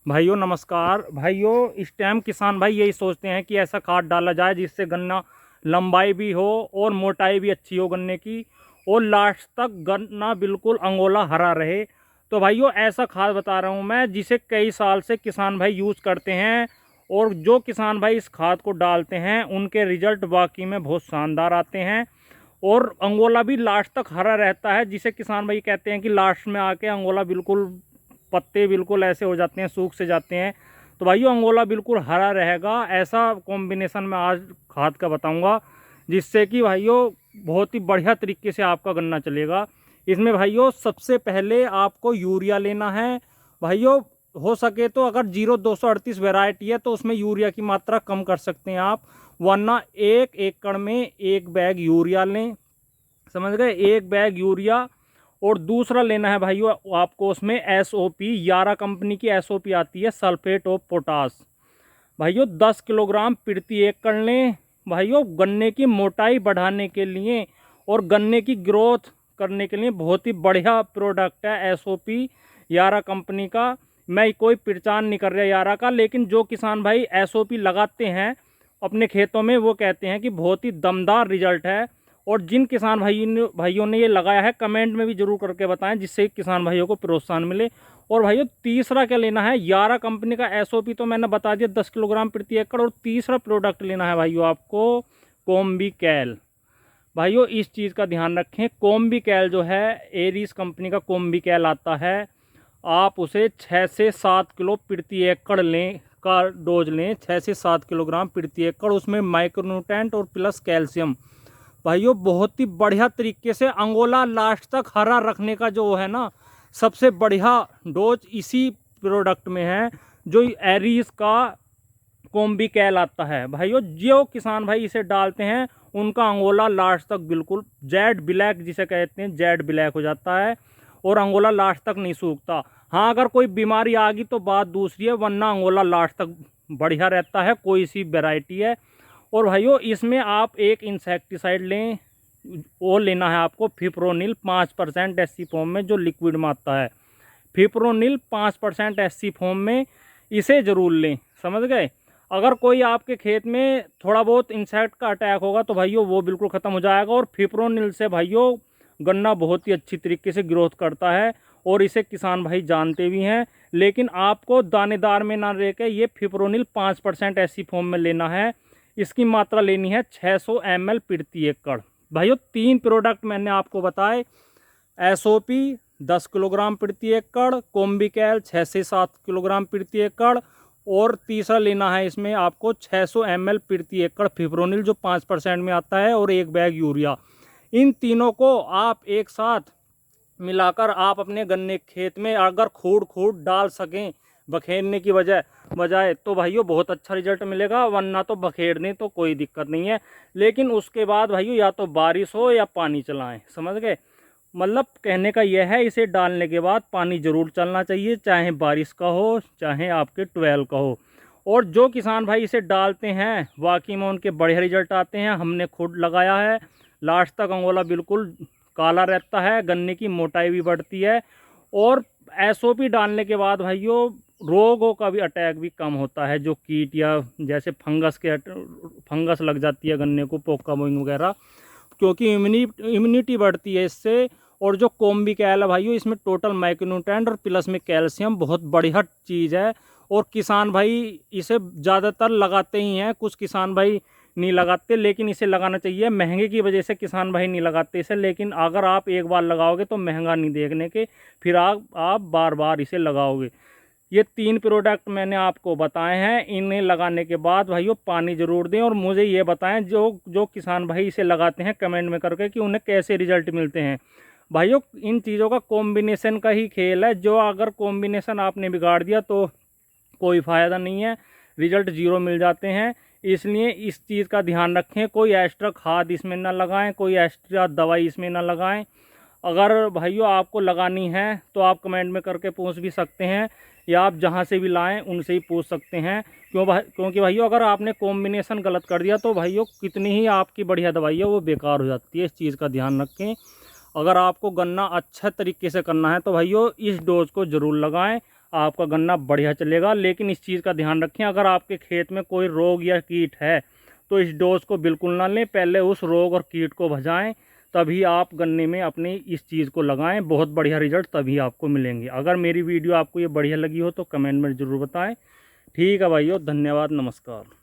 भाइयों नमस्कार। भाइयों इस टाइम किसान भाई यही सोचते हैं कि ऐसा खाद डाला जाए जिससे गन्ना लंबाई भी हो और मोटाई भी अच्छी हो गन्ने की, और लास्ट तक गन्ना बिल्कुल अंगोला हरा रहे। तो भाइयों ऐसा खाद बता रहा हूं मैं जिसे कई साल से किसान भाई यूज़ करते हैं, और जो किसान भाई इस खाद को डालते हैं उनके रिजल्ट वाकई में बहुत शानदार आते हैं। और अंगोला भी लास्ट तक हरा रहता है, जिसे किसान भाई कहते हैं कि लास्ट में आके अंगोला बिल्कुल पत्ते बिल्कुल ऐसे हो जाते हैं, सूख से जाते हैं। तो भाइयों अंगोला बिल्कुल हरा रहेगा, ऐसा कॉम्बिनेशन मैं आज खाद का बताऊंगा जिससे कि भाइयों बहुत ही बढ़िया तरीके से आपका गन्ना चलेगा। इसमें भाइयों सबसे पहले आपको यूरिया लेना है। भाइयों हो सके तो अगर 0238 वैरायटी है तो उसमें यूरिया की मात्रा कम कर सकते हैं आप, वरना 1 एकड़ में 1 बैग यूरिया लें। समझ गए, 1 बैग यूरिया। और दूसरा लेना है भाइयों आपको उसमें SOP, यारा कंपनी की SOP आती है, सल्फेट ऑफ पोटास। भाइयों 10 किलोग्राम प्रति एकड़ लें। भाइयों गन्ने की मोटाई बढ़ाने के लिए और गन्ने की ग्रोथ करने के लिए बहुत ही बढ़िया प्रोडक्ट है SOP यारा कंपनी का। मैं कोई पहचान नहीं कर रहा यारा का, लेकिन जो किसान भाई SOP लगाते हैं अपने खेतों में वो कहते हैं कि बहुत ही दमदार रिजल्ट है। और जिन किसान भाइयों ने ये लगाया है कमेंट में भी जरूर करके बताएं, जिससे किसान भाइयों को प्रोत्साहन मिले। और भाइयों तीसरा क्या लेना है, यारा कंपनी का SOP तो मैंने बता दिया 10 किलोग्राम प्रति एकड़। और तीसरा प्रोडक्ट लेना है भाइयों आपको कॉम्बिकैल। भाइयों इस चीज़ का ध्यान रखें, कॉम्बिकैल जो है एरिस कंपनी का कॉम्बिकैल आता है, आप उसे 6 से 7 किलो प्रति एकड़ लें का डोज लें, 6 से 7 किलोग्राम प्रति एकड़। उसमें माइक्रोन्यूट्रेंट और प्लस कैल्शियम भाइयों बहुत ही बढ़िया तरीके से अंगोला लास्ट तक हरा रखने का जो है ना सबसे बढ़िया डोज इसी प्रोडक्ट में है, जो एरीज का कॉम्बिकैल आता है। भाइयों जो किसान भाई इसे डालते हैं उनका अंगोला लास्ट तक बिल्कुल जेड ब्लैक, जिसे कहते हैं जेड ब्लैक हो जाता है, और अंगोला लास्ट तक नहीं सूखता। हाँ अगर कोई बीमारी आ गई तो बात दूसरी है, वरना अंगोला लास्ट तक बढ़िया रहता है, कोई सी वैरायटी है। और भाइयों इसमें आप एक इंसेक्टिसाइड लें, वो लेना है आपको फिप्रोनिल 5% SC फॉर्म में, जो लिक्विड में आता है। फिप्रोनिल 5% SC फॉर्म में, इसे ज़रूर लें। समझ गए। अगर कोई आपके खेत में थोड़ा बहुत इंसेक्ट का अटैक होगा तो भाइयों वो बिल्कुल ख़त्म हो जाएगा। और फिप्रोनिल से भाइयों गन्ना बहुत ही अच्छी तरीके से ग्रोथ करता है, और इसे किसान भाई जानते भी हैं। लेकिन आपको दानेदार में ना रह के ये फिप्रोनिल 5% SC फॉर्म में लेना है। इसकी मात्रा लेनी है 600 ml प्रति एकड़। भाइयों 3 प्रोडक्ट मैंने आपको बताए, SOP 10 किलोग्राम प्रति एकड़, कॉम्बिकैल 6 से 7 किलोग्राम प्रति एकड़, और तीसरा लेना है इसमें आपको 600 ml प्रति एकड़ फिप्रोनिल जो 5% में आता है, और 1 बैग यूरिया। इन तीनों को आप एक साथ मिलाकर आप अपने गन्ने खेत में अगर खूड खूड डाल सकें बखेरने की बजाय तो भाइयों बहुत अच्छा रिजल्ट मिलेगा, वरना तो बखेर दें तो कोई दिक्कत नहीं है। लेकिन उसके बाद भाइयों या तो बारिश हो या पानी चलाएं। समझ गए, मतलब कहने का यह है इसे डालने के बाद पानी ज़रूर चलना चाहिए, चाहे बारिश का हो चाहे आपके ट्वेल का हो। और जो किसान भाई इसे डालते हैं वाकई में उनके बढ़िया रिजल्ट आते हैं। हमने खुद लगाया है, लास्ट तक अंगोला बिल्कुल काला रहता है, गन्ने की मोटाई भी बढ़ती है। और SOP डालने के बाद भाइयों रोगों का भी अटैक भी कम होता है, जो कीट या जैसे फंगस लग जाती है गन्ने को, पोका बोइंग वगैरह, क्योंकि इम्यूनिटी बढ़ती है इससे। और जो कॉम्बिकैल है भाइयों इसमें टोटल माइक्रोन्यूट्रेंट और प्लस में कैल्शियम बहुत बढ़िया चीज़ है। और किसान भाई इसे ज़्यादातर लगाते ही हैं, कुछ किसान भाई नहीं लगाते, लेकिन इसे लगाना चाहिए। महंगे की वजह से किसान भाई नहीं लगाते इसे, लेकिन अगर आप एक बार लगाओगे तो महंगा नहीं देखने के, फिर आप बार बार इसे लगाओगे। ये 3 प्रोडक्ट मैंने आपको बताए हैं, इन्हें लगाने के बाद भाइयों पानी ज़रूर दें। और मुझे ये बताएं जो जो किसान भाई इसे लगाते हैं कमेंट में करके कि उन्हें कैसे रिजल्ट मिलते हैं। भाइयों इन चीज़ों का कॉम्बिनेशन का ही खेल है, जो अगर कॉम्बिनेशन आपने बिगाड़ दिया तो कोई फ़ायदा नहीं है, रिजल्ट ज़ीरो मिल जाते हैं। इसलिए इस चीज़ का ध्यान रखें, कोई एक्स्ट्रा खाद इसमें ना लगाएं, कोई एक्स्ट्रा दवाई इसमें ना लगाएं। अगर भाइयों आपको लगानी है तो आप कमेंट में करके पूछ भी सकते हैं, या आप जहां से भी लाएं उनसे ही पूछ सकते हैं। क्योंकि भाइयों अगर आपने कॉम्बिनेशन गलत कर दिया तो भाइयों कितनी ही आपकी बढ़िया दवाई है वो बेकार हो जाती है। इस चीज़ का ध्यान रखें। अगर आपको गन्ना अच्छा तरीके से करना है तो भाइयों इस डोज को ज़रूर लगाएं। आपका गन्ना बढ़िया चलेगा। लेकिन इस चीज़ का ध्यान रखें, अगर आपके खेत में कोई रोग या कीट है तो इस डोज को बिल्कुल ना लें, पहले उस रोग और कीट को भजाएं, तभी आप गन्ने में अपनी इस चीज़ को लगाएं। बहुत बढ़िया रिजल्ट तभी आपको मिलेंगे। अगर मेरी वीडियो आपको ये बढ़िया लगी हो तो कमेंट में ज़रूर बताएं। ठीक है भाइयों, धन्यवाद, नमस्कार।